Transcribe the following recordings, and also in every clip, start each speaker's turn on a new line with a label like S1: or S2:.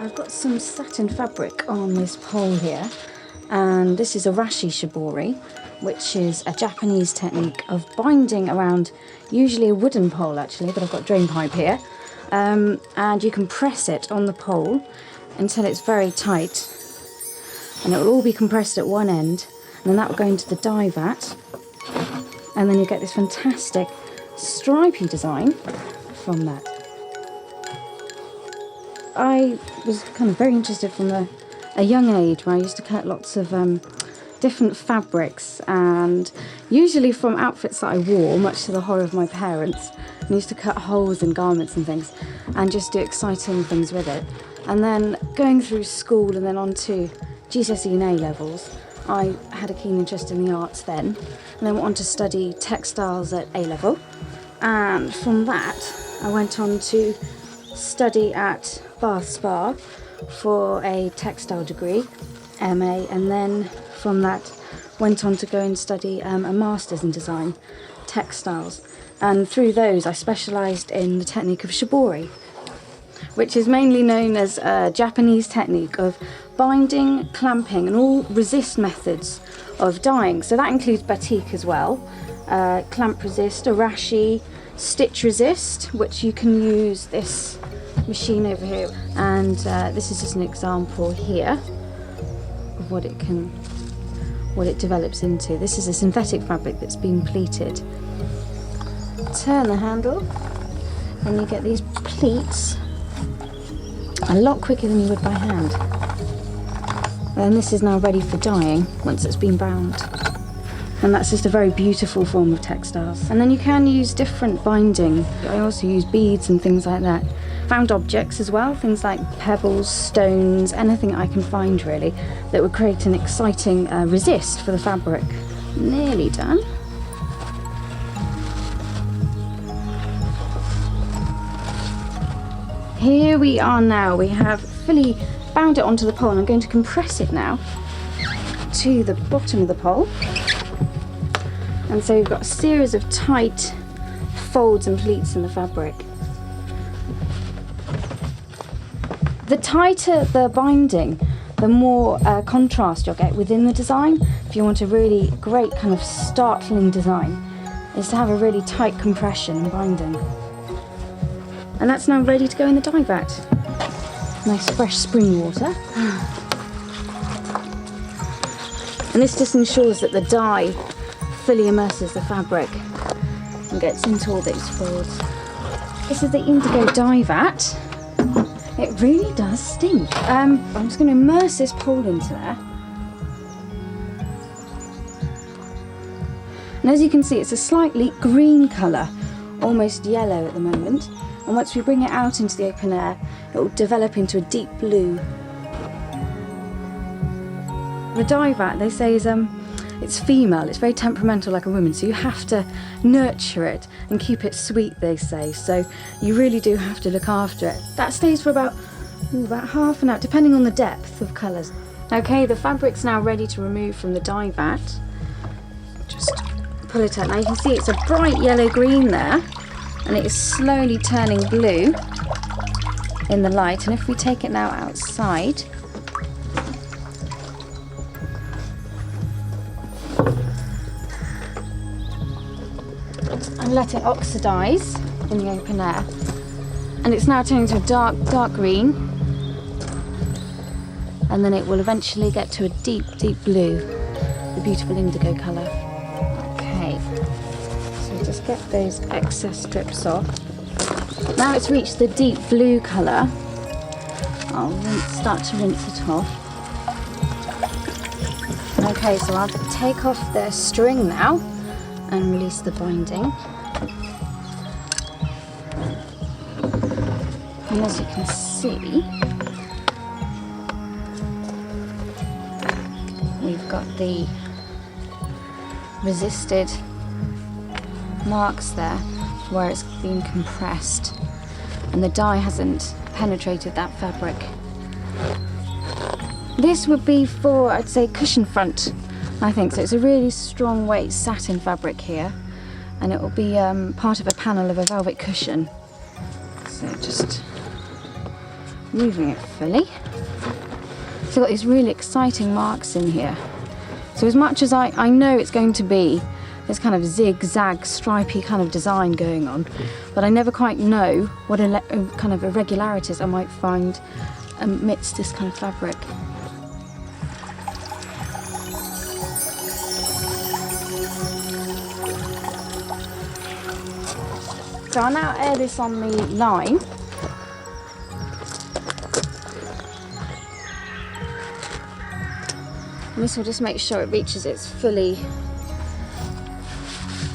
S1: I've got some satin fabric on this pole here, and this is Arashi shibori, which is a Japanese technique of binding around usually a wooden pole actually, but I've got drain pipe here, and you can press it on the pole until it's very tight, and it will all be compressed at one end, and then that will go into the dye vat, and then you get this fantastic stripy design from that. I was kind of very interested from a young age, where I used to cut lots of different fabrics, and usually from outfits that I wore, much to the horror of my parents. I used to cut holes in garments and things and just do exciting things with it. And then going through school and then on to GCSE and A levels, I had a keen interest in the arts then, and then went on to study textiles at A level, and from that I went on to study at Bath Spa for a textile degree, MA, and then from that went on to go and study a master's in design, textiles, and through those I specialised in the technique of shibori, which is mainly known as a Japanese technique of binding, clamping and all resist methods of dyeing. So that includes batik as well, clamp resist, arashi, stitch resist, which you can use this machine over here, and this is just an example here of what it develops into. This is a synthetic fabric that's been pleated. Turn the handle and you get these pleats a lot quicker than you would by hand. And this is now ready for dyeing once it's been bound. And that's just a very beautiful form of textiles. And then you can use different binding. I also use beads and things like that. Found objects as well, things like pebbles, stones, anything I can find really that would create an exciting resist for the fabric. Nearly done. Here we are now. We have fully bound it onto the pole, and I'm going to compress it now to the bottom of the pole. And so we've got a series of tight folds and pleats in the fabric. The tighter the binding, the more contrast you'll get within the design. If you want a really great kind of startling design, is to have a really tight compression and binding. And that's now ready to go in the dye vat. Nice fresh spring water. And this just ensures that the dye fully immerses the fabric and gets into all those folds. This is the indigo dye vat. It really does stink. I'm just going to immerse this pole into there. And as you can see, it's a slightly green colour, almost yellow at the moment. And once we bring it out into the open air, it will develop into a deep blue. The dye vat, they say, is it's female, it's very temperamental like a woman, so you have to nurture it and keep it sweet, they say, so you really do have to look after it. That stays for about half an hour, depending on the depth of colours. Okay, the fabric's now ready to remove from the dye vat. Just pull it out. Now you can see it's a bright yellow-green there, and it is slowly turning blue in the light, and if we take it now outside, and let it oxidise in the open air, and it's now turning to a dark green, and then it will eventually get to a deep blue, the beautiful indigo colour. Okay, so just get those excess strips off. Now it's reached the deep blue colour, I'll start to rinse it off. Okay, so I'll take off the string now and release the binding. And as you can see, we've got the resisted marks there where it's been compressed and the dye hasn't penetrated that fabric. This would be for, I'd say, cushion front, I think. So it's a really strong weight satin fabric here, and it will be part of a panel of a velvet cushion. So just moving it fully. So I've got these really exciting marks in here. So as much as I know it's going to be this kind of zigzag, stripy kind of design going on, but I never quite know what kind of irregularities I might find amidst this kind of fabric. So I'll now air this on the line. And this will just make sure it reaches its fully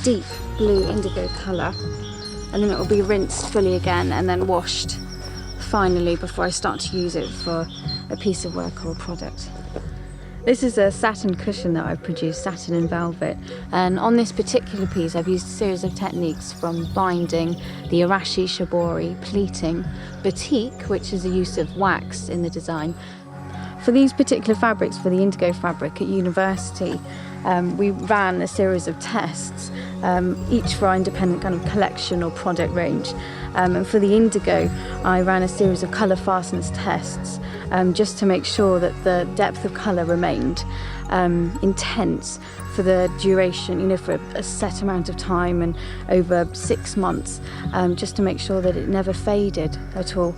S1: deep blue indigo colour, and then it will be rinsed fully again and then washed finally before I start to use it for a piece of work or a product. This is a satin cushion that I've produced, satin and velvet, and on this particular piece I've used a series of techniques from binding, the arashi shibori, pleating, batik, which is the use of wax in the design. For these particular fabrics, for the indigo fabric at university, we ran a series of tests, each for our independent kind of collection or product range. And for the indigo, I ran a series of colour fastness tests, just to make sure that the depth of colour remained intense for the duration, you know, for a set amount of time and over 6 months, just to make sure that it never faded at all.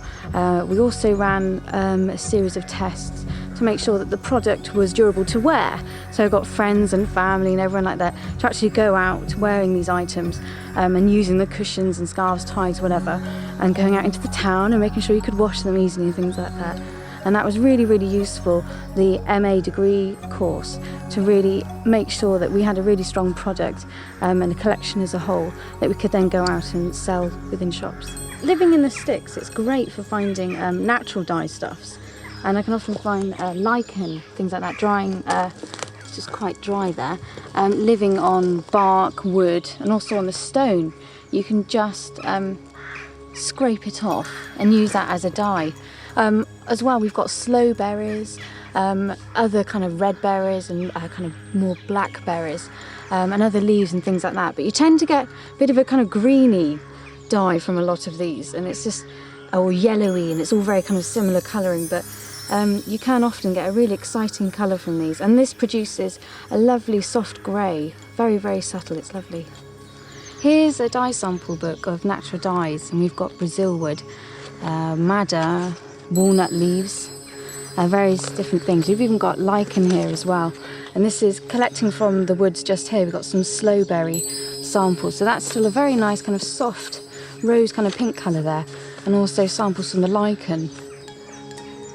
S1: We also ran a series of tests to make sure that the product was durable to wear. So I got friends and family and everyone like that to actually go out wearing these items, and using the cushions and scarves, ties, whatever, and going out into the town and making sure you could wash them easily and things like that. And that was really, really useful, the MA degree course, to really make sure that we had a really strong product, and a collection as a whole that we could then go out and sell within shops. Living in the sticks, it's great for finding natural dye stuffs. And I can often find lichen, things like that, drying, it's just quite dry there, living on bark, wood, and also on the stone. You can just scrape it off and use that as a dye. As well, we've got sloe berries, other kind of red berries and kind of more black berries, and other leaves and things like that. But you tend to get a bit of a kind of greeny dye from a lot of these, and it's just, or yellowy, and it's all very kind of similar colouring, but you can often get a really exciting colour from these. And this produces a lovely soft grey, very, very subtle, it's lovely. Here's a dye sample book of natural dyes, and we've got Brazil wood, madder, walnut leaves, various different things. We've even got lichen here as well, and this is collecting from the woods just here. We've got some slowberry samples, so that's still a very nice kind of soft rose kind of pink colour there, and also samples from the lichen.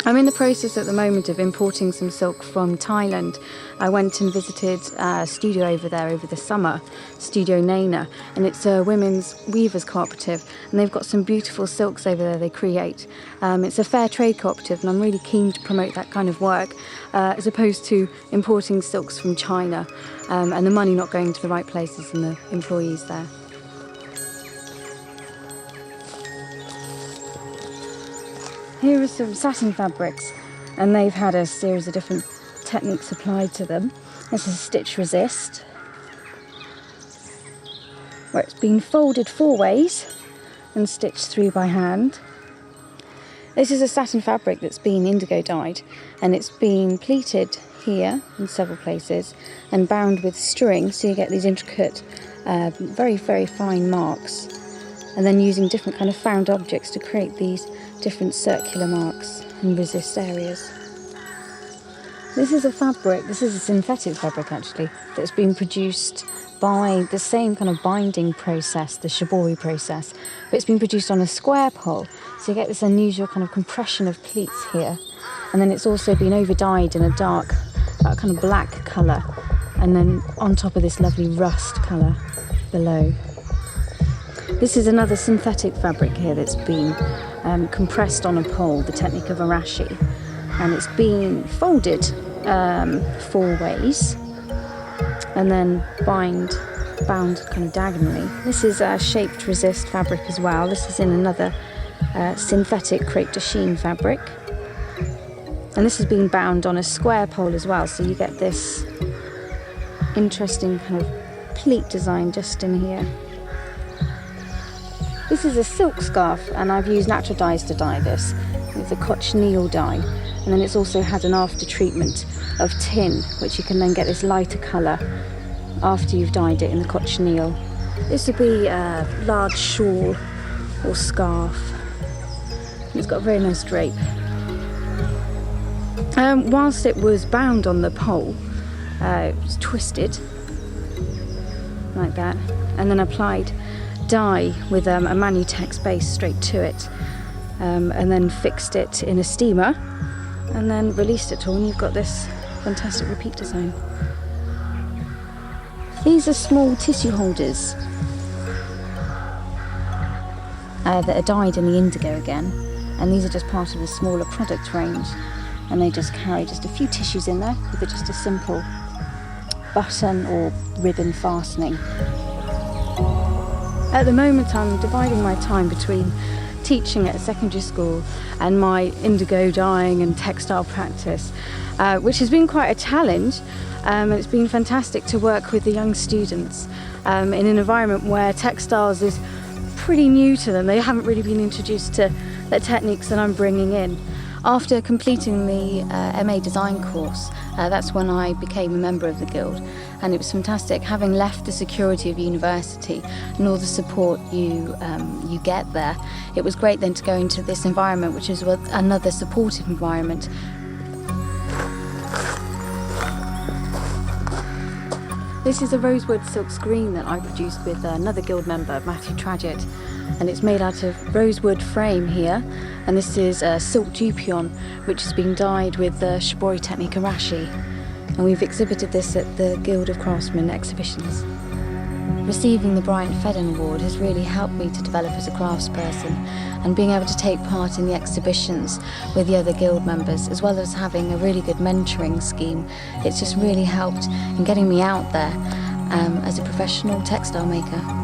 S1: I'm in the process at the moment of importing some silk from Thailand. I went and visited a studio over there over the summer, Studio Naina, and it's a women's weavers cooperative, and they've got some beautiful silks over there they create. It's a fair trade cooperative, and I'm really keen to promote that kind of work, as opposed to importing silks from China, and the money not going to the right places and the employees there. Here are some satin fabrics, and they've had a series of different techniques applied to them. This is stitch resist, where it's been folded 4 ways and stitched through by hand. This is a satin fabric that's been indigo dyed, and it's been pleated here in several places and bound with string, so you get these intricate, very, very fine marks, and then using different kind of found objects to create these different circular marks and resist areas. This is a fabric, this is a synthetic fabric actually, that's been produced by the same kind of binding process, the shibori process, but it's been produced on a square pole, so you get this unusual kind of compression of pleats here, and then it's also been over-dyed in a dark, kind of black colour, and then on top of this lovely rust colour below. This is another synthetic fabric here that's been compressed on a pole, the technique of arashi, and it's been folded 4 ways and then bound kind of diagonally. This is a shaped resist fabric as well. This is in another synthetic crepe de chine fabric, and this has been bound on a square pole as well, so you get this interesting kind of pleat design just in here. This is a silk scarf, and I've used natural dyes to dye this. It's a cochineal dye, and then it's also had an after treatment of tin, which you can then get this lighter colour after you've dyed it in the cochineal. This would be a large shawl or scarf. It's got a very nice drape. Whilst it was bound on the pole, it was twisted like that, and then applied dye with a Manutex base straight to it, and then fixed it in a steamer, and then released it all, and you've got this fantastic repeat design. These are small tissue holders that are dyed in the indigo again, and these are just part of a smaller product range, and they just carry just a few tissues in there with just a simple button or ribbon fastening. At the moment I'm dividing my time between teaching at a secondary school and my indigo dyeing and textile practice, which has been quite a challenge, and it's been fantastic to work with the young students in an environment where textiles is pretty new to them. They haven't really been introduced to the techniques that I'm bringing in. After completing the MA design course, that's when I became a member of the Guild, and it was fantastic having left the security of university and all the support you get there. It was great then to go into this environment, which is another supportive environment. This is a rosewood silk screen that I produced with another Guild member, Matthew Tradgett, and it's made out of rosewood frame here, and this is a silk dupion which has been dyed with the Shibori technique arashi, and we've exhibited this at the Guild of Craftsmen exhibitions. Receiving the Bryant Fedden Award has really helped me to develop as a craftsperson, and being able to take part in the exhibitions with the other Guild members, as well as having a really good mentoring scheme, it's just really helped in getting me out there as a professional textile maker.